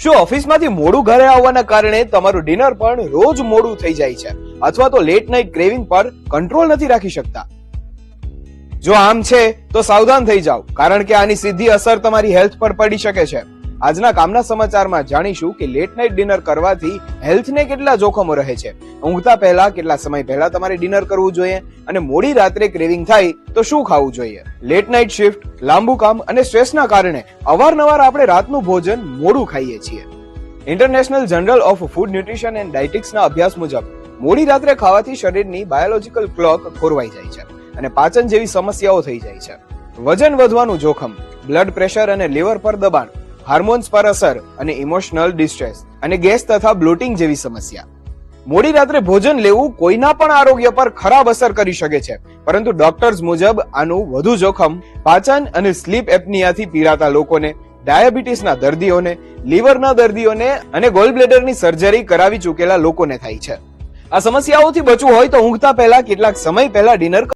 શું ઓફિસમાંથી મોડું ઘરે આવવાના કારણે તમારું ડિનર પણ રોજ મોડું થઈ જાય છે અથવા તો લેટ નાઇટ ક્રેવિંગ પર કંટ્રોલ નથી રાખી શકતા? જો આમ છે તો સાવધાન થઈ જાઓ, કારણ કે આની સીધી અસર તમારી હેલ્થ પર પડી શકે છે. આજના કામના સમાચારમાં જાણીશું કે લેટ નાઇટ ડિનર કરવાથી હેલ્થને કેટલા જોખમો રહે છે, ઊંઘતા પહેલા કેટલા સમય પહેલા તમારે ડિનર કરવું જોઈએ અને મોડી રાત્રે ક્રેવિંગ થાય તો શું ખાવું જોઈએ. લેટ નાઇટ શિફ્ટ, લાંબુ કામ અને સ્ટ્રેસના કારણે અવારનવાર આપણે રાતનું ભોજન મોડું ખાઈએ છીએ. International journal of food nutrition and ડાયટિક્સના અભ્યાસ મુજબ મોડી રાત્રે ખાવાથી શરીરની બાયોલોજીકલ ક્લોક ખોરવાઈ જાય છે અને પાચન જેવી સમસ્યાઓ થઈ જાય છે. વજન વધવાનું જોખમ, બ્લડ પ્રેશર અને લીવર પર દબાણ, હાર્મોન્સ પર અસર અને ઇમોશનલ ડિસ્ટ્રેસ અને ગેસ તથા બ્લોટિંગ જેવી સમસ્યા. મોડી રાત્રે ભોજન લેવું કોઈના પણ આરોગ્ય પર ખરાબ અસર કરી શકે છે, પરંતુ ડોક્ટર્સ મુજબ આનું વધુ જોખમ પાચન અને સ્લીપ એપ્નિયાથી પીડાતા લોકોને, ડાયાબિટીસના દર્દીઓને, લીવરના દર્દીઓને અને ગોલબ્લેડરની સર્જરી કરાવી ચૂકેલા લોકોને થાય છે. આ સમસ્યાઓથી બચવું હોય તો ઊંઘતા પહેલા કેટલાક સમય પહેલા ડિનર